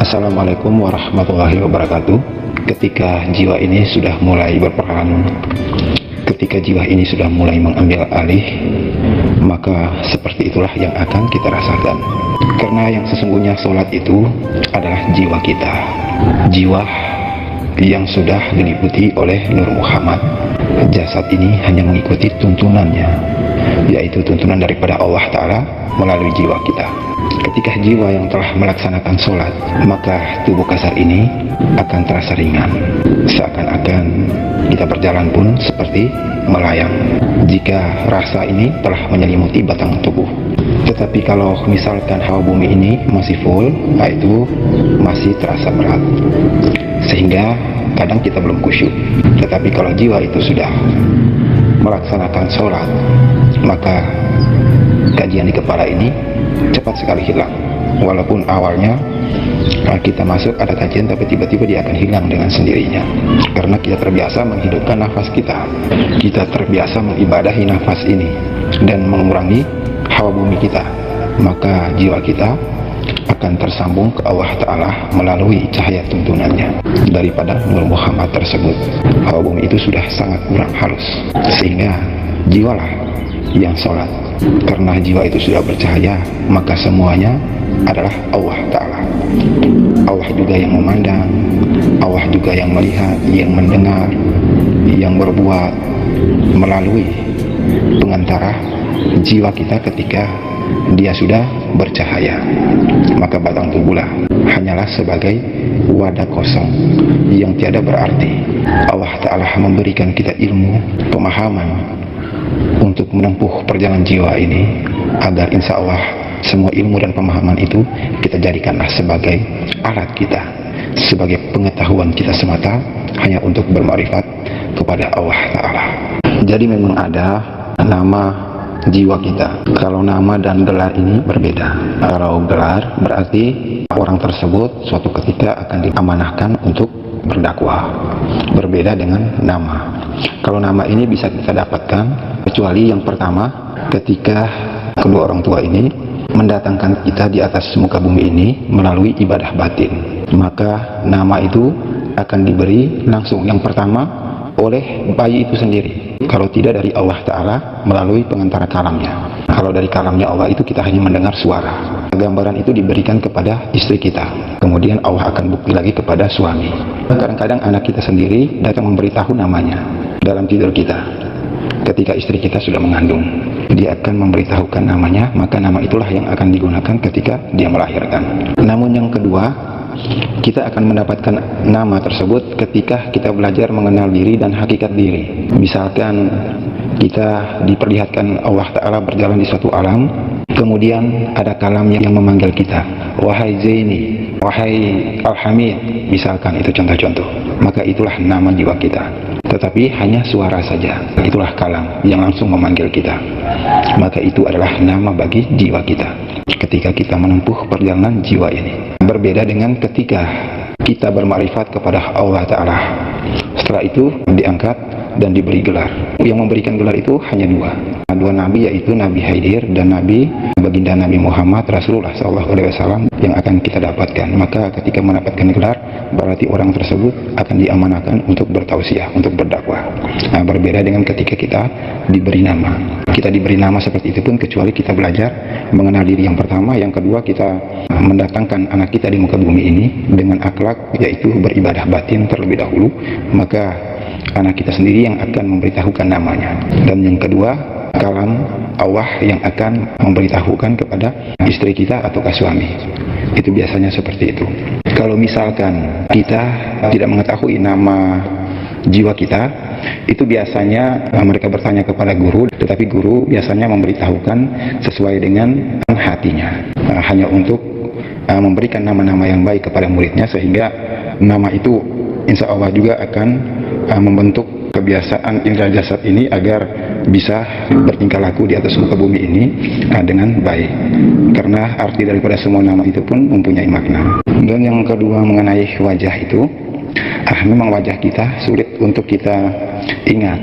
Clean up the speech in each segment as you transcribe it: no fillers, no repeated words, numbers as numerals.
Assalamualaikum warahmatullahi wabarakatuh. Ketika jiwa ini sudah mulai berperan, ketika jiwa ini sudah mulai mengambil alih, maka seperti itulah yang akan kita rasakan. Karena yang sesungguhnya sholat itu adalah jiwa kita, jiwa yang sudah diliputi oleh Nur Muhammad. Jasad ini hanya mengikuti tuntunannya, yaitu tuntunan daripada Allah Ta'ala melalui jiwa kita. Ketika jiwa yang telah melaksanakan sholat, maka tubuh kasar ini akan terasa ringan, seakan-akan kita berjalan pun seperti melayang jika rasa ini telah menyelimuti batang tubuh. Tetapi kalau misalkan hawa bumi ini masih full, itu masih terasa berat, sehingga kadang kita belum khusyuk. Tetapi kalau jiwa itu sudah melaksanakan sholat, maka kajian di kepala ini cepat sekali hilang. Walaupun awalnya kita masuk ada kajian, tapi tiba-tiba dia akan hilang dengan sendirinya, karena kita terbiasa menghidupkan nafas kita, kita terbiasa mengibadahi nafas ini dan mengurangi hawa bumi kita. Maka jiwa kita akan tersambung ke Allah Ta'ala melalui cahaya tuntunannya daripada Nur Muhammad tersebut. Hawa bumi itu sudah sangat kurang halus, sehingga jiwalah yang sholat. Karena jiwa itu sudah bercahaya, maka semuanya adalah Allah Ta'ala. Allah juga yang memandang, Allah juga yang melihat, yang mendengar, yang berbuat melalui pengantara jiwa kita. Ketika dia sudah bercahaya, maka batang tubuhlah hanyalah sebagai wadah kosong yang tiada berarti. Allah Ta'ala memberikan kita ilmu, pemahaman untuk menempuh perjalanan jiwa ini, agar insya Allah semua ilmu dan pemahaman itu kita jadikanlah sebagai alat kita, sebagai pengetahuan kita semata, hanya untuk bermarifat kepada Allah Ta'ala. Jadi memang ada nama jiwa kita. Kalau nama dan gelar ini berbeda. Kalau gelar berarti orang tersebut suatu ketika akan diamanahkan untuk berdakwah, berbeda dengan nama. Kalau nama ini bisa kita dapatkan kecuali yang pertama, ketika kedua orang tua ini mendatangkan kita di atas muka bumi ini melalui ibadah batin, maka nama itu akan diberi langsung yang pertama oleh bayi itu sendiri, kalau tidak dari Allah Ta'ala melalui pengantara kalamnya. Kalau dari kalamnya Allah itu kita hanya mendengar suara. Gambaran itu diberikan kepada istri kita, kemudian Allah akan bukti lagi kepada suami. Kadang-kadang anak kita sendiri datang memberitahu namanya dalam tidur kita. Ketika istri kita sudah mengandung, dia akan memberitahukan namanya, maka nama itulah yang akan digunakan ketika dia melahirkan. Namun yang kedua, kita akan mendapatkan nama tersebut ketika kita belajar mengenal diri dan hakikat diri. Misalkan kita diperlihatkan Allah Ta'ala berjalan di suatu alam, kemudian ada kalam yang memanggil kita, wahai Zaini, wahai Al-Hamid, misalkan itu contoh-contoh, maka itulah nama jiwa kita. Tetapi hanya suara saja, itulah kalam yang langsung memanggil kita, maka itu adalah nama bagi jiwa kita ketika kita menempuh perjalanan jiwa ini. Berbeda dengan ketika kita bermakrifat kepada Allah Ta'ala, setelah itu diangkat dan diberi gelar. Yang memberikan gelar itu hanya dua nabi, yaitu Nabi Haidir dan Nabi baginda Nabi Muhammad Rasulullah SAW yang akan kita dapatkan. Maka ketika mendapatkan gelar, berarti orang tersebut akan diamanahkan untuk bertausiah, untuk berdakwah. Berbeda dengan ketika kita diberi nama. Kita diberi nama seperti itu pun kecuali kita belajar mengenal diri yang pertama. Yang kedua, kita mendatangkan anak kita di muka bumi ini dengan akhlak, yaitu beribadah batin terlebih dahulu, maka anak kita sendiri yang akan memberitahukan namanya. Dan yang kedua, kalam Allah yang akan memberitahukan kepada istri kita atau suami. Itu biasanya seperti itu. Kalau misalkan kita tidak mengetahui nama jiwa kita, itu biasanya mereka bertanya kepada guru, tetapi guru biasanya memberitahukan sesuai dengan hatinya, hanya untuk memberikan nama-nama yang baik kepada muridnya, sehingga nama itu insya Allah juga akan membentuk kebiasaan indera jasad ini agar bisa bertingkah laku di atas muka bumi ini dengan baik, karena arti daripada semua nama itu pun mempunyai makna. Dan yang kedua mengenai wajah itu, memang wajah kita sulit untuk kita ingat,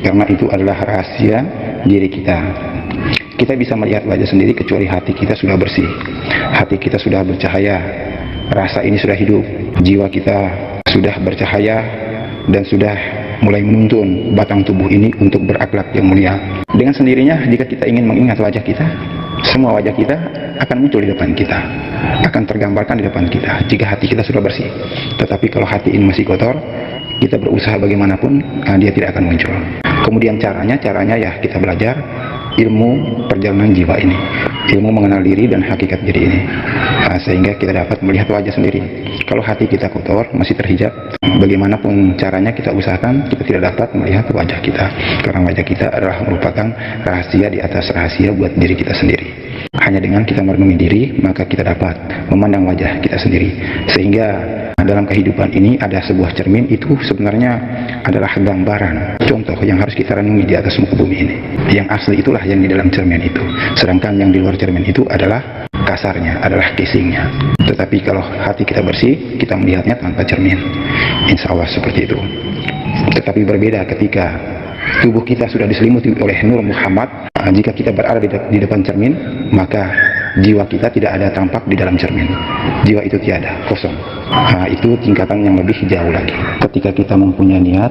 karena itu adalah rahasia diri kita. Kita bisa melihat wajah sendiri kecuali hati kita sudah bersih, hati kita sudah bercahaya, rasa ini sudah hidup, jiwa kita sudah bercahaya dan sudah mulai menuntun batang tubuh ini untuk berakhlak yang mulia. Dengan sendirinya jika kita ingin mengingat wajah kita, semua wajah kita akan muncul di depan kita, akan tergambarkan di depan kita jika hati kita sudah bersih. Tetapi kalau hati ini masih kotor, kita berusaha bagaimanapun, dia tidak akan muncul. Kemudian caranya ya kita belajar ilmu perjalanan jiwa ini, ilmu mengenal diri dan hakikat diri ini, sehingga kita dapat melihat wajah sendiri. Kalau hati kita kotor, masih terhijab, bagaimanapun caranya kita usahakan, kita tidak dapat melihat wajah kita, karena wajah kita adalah merupakan rahasia di atas rahasia buat diri kita sendiri. Hanya dengan kita merenungi diri, maka kita dapat memandang wajah kita sendiri. Sehingga dalam kehidupan ini ada sebuah cermin, itu sebenarnya adalah gambaran, contoh yang harus kita renungi di atas muka bumi ini. Yang asli itulah yang di dalam cermin itu. Sedangkan yang di luar cermin itu adalah kasarnya, adalah casingnya. Tetapi kalau hati kita bersih, kita melihatnya tanpa cermin. Insya Allah seperti itu. Tetapi berbeda ketika tubuh kita sudah diselimuti oleh Nur Muhammad. Jika kita berada di depan cermin, maka jiwa kita tidak ada tampak di dalam cermin. Jiwa itu tiada, kosong. Itu tingkatan yang lebih jauh lagi. Ketika kita mempunyai niat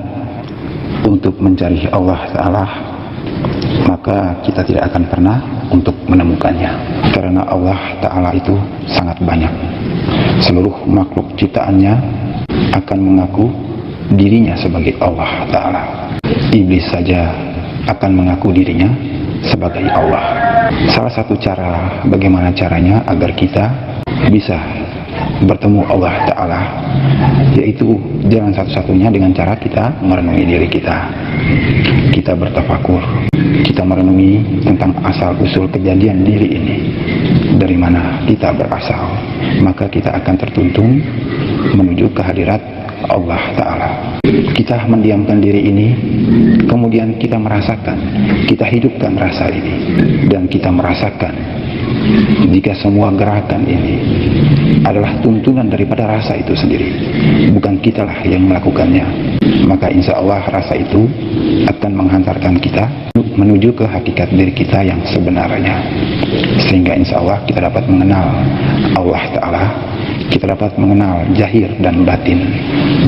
untuk mencari Allah Ta'ala, maka kita tidak akan pernah untuk menemukannya. Karena Allah Ta'ala itu sangat banyak. Seluruh makhluk ciptaannya akan mengaku dirinya sebagai Allah Ta'ala. Iblis saja akan mengaku dirinya sebagai Allah. Salah satu cara, bagaimana caranya agar kita bisa bertemu Allah Ta'ala, yaitu jalan satu-satunya dengan cara kita merenungi diri kita. Kita bertafakur, kita merenungi tentang asal-usul kejadian diri ini, dari mana kita berasal, maka kita akan tertuntun menuju kehadirat Allah Ta'ala. Kita mendiamkan diri ini, kemudian kita merasakan, kita hidupkan rasa ini, dan kita merasakan jika semua gerakan ini adalah tuntunan daripada rasa itu sendiri, bukan kitalah yang melakukannya, maka insya Allah rasa itu akan menghantarkan kita menuju ke hakikat diri kita yang sebenarnya, sehingga insya Allah kita dapat mengenal Allah Ta'ala, kita dapat mengenal zahir dan batin.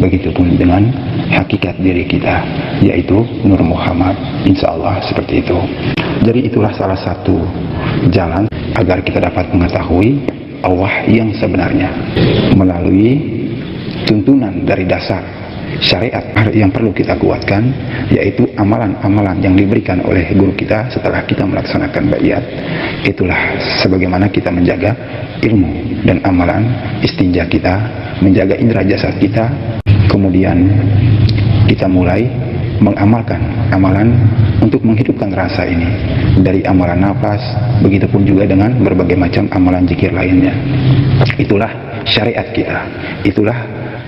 Begitupun dengan hakikat diri kita, yaitu Nur Muhammad. Insya Allah seperti itu. Jadi itulah salah satu jalan agar kita dapat mengetahui Allah yang sebenarnya, melalui tuntunan dari dasar syariat yang perlu kita kuatkan, yaitu amalan-amalan yang diberikan oleh guru kita setelah kita melaksanakan baiat. Itulah sebagaimana kita menjaga ilmu dan amalan istinja kita, menjaga indera jasad kita, kemudian kita mulai mengamalkan amalan untuk menghidupkan rasa ini, dari amalan nafas, begitupun juga dengan berbagai macam amalan zikir lainnya. Itulah syariat kita, itulah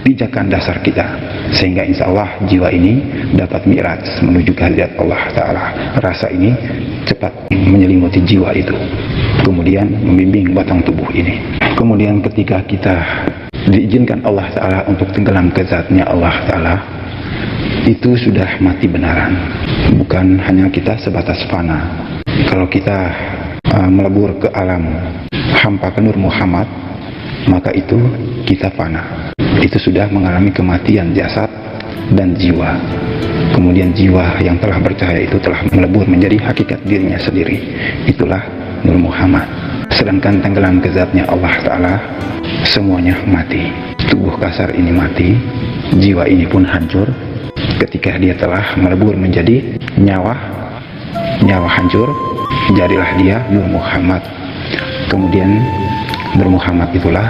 pijakan dasar kita, sehingga insya Allah jiwa ini dapat mi'raj menuju kehadirat Allah Ta'ala. Rasa ini cepat menyelimuti jiwa itu, kemudian membimbing batang tubuh ini. Kemudian ketika kita diizinkan Allah Ta'ala untuk tenggelam ke zatnya Allah Ta'ala, itu sudah mati benaran, bukan hanya kita sebatas fana. Kalau kita melebur ke alam hampa ke Nur Muhammad, maka itu kita fana, itu sudah mengalami kematian jasad dan jiwa. Kemudian jiwa yang telah bercahaya itu telah melebur menjadi hakikat dirinya sendiri, itulah Nur Muhammad. Sedangkan tenggelam ke zatnya Allah Ta'ala, semuanya mati. Tubuh kasar ini mati, jiwa ini pun hancur ketika dia telah melebur menjadi nyawa hancur, jadilah dia Nur Muhammad. Kemudian Nur Muhammad itulah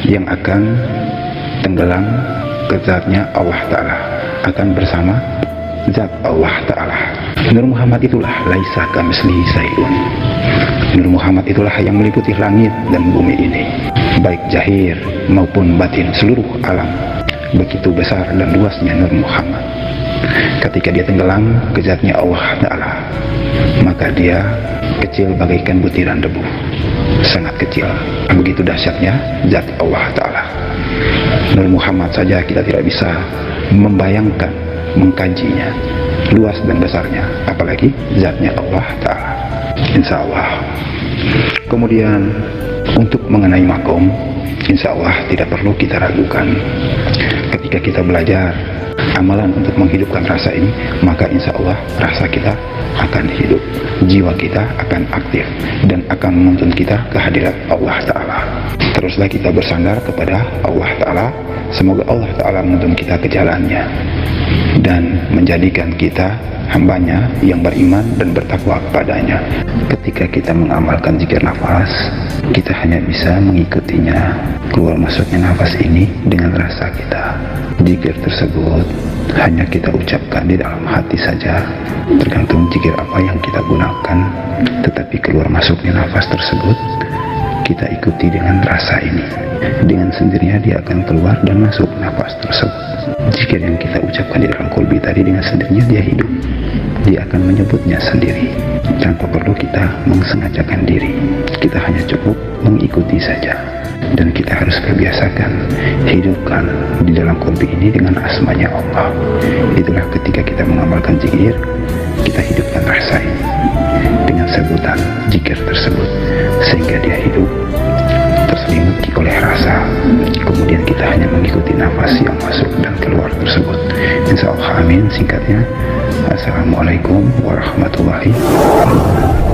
yang akan tenggelam ke zatnya Allah Ta'ala, akan bersama zat Allah Ta'ala. Nur Muhammad itulah laisa kamitslihi syai'un. Nur Muhammad itulah yang meliputi langit dan bumi ini, baik zahir maupun batin, seluruh alam. Begitu besar dan luasnya Nur Muhammad. Ketika dia tenggelam ke zatnya Allah Ta'ala, maka dia kecil bagaikan butiran debu, sangat kecil. Begitu dahsyatnya zat Allah Ta'ala. Nur Muhammad saja kita tidak bisa membayangkan, mengkajinya, luas dan besarnya, apalagi zatnya Allah Ta'ala. Insya Allah Kemudian untuk mengenai makom, insya Allah tidak perlu kita ragukan. Ketika kita belajar amalan untuk menghidupkan rasa ini, maka insya Allah rasa kita akan hidup, jiwa kita akan aktif, dan akan menuntun kita ke hadirat Allah Ta'ala. Teruslah kita bersandar kepada Allah Ta'ala. Semoga Allah Ta'ala menuntun kita ke jalannya dan menjadikan kita hambanya yang beriman dan bertakwa kepadanya. Ketika kita mengamalkan zikir nafas, kita hanya bisa mengikutinya. Keluar masuknya nafas ini dengan rasa kita. Zikir tersebut hanya kita ucapkan di dalam hati saja, tergantung zikir apa yang kita gunakan. Tetapi keluar masuknya nafas tersebut kita ikuti dengan rasa ini. Dengan sendirinya dia akan keluar dan masuk nafas tersebut. Zikir yang kita ucapkan di dalam kolbi tadi, dengan sendirinya dia hidup. Dia akan menyebutnya sendiri tanpa perlu kita mengsengajakan diri. Kita hanya cukup mengikuti saja. Dan kita harus kebiasakan hidupkan di dalam kolbi ini dengan asmanya Allah. Itulah ketika kita mengamalkan zikir, kita hidupkan rasa ini dengan sebutan zikir tersebut, sehingga dia hidup terselimuti oleh rasa. Kemudian kita hanya mengikuti nafas yang masuk dan keluar tersebut. Insya Allah, amin. Singkatnya, Assalamualaikum warahmatullahi wabarakatuh.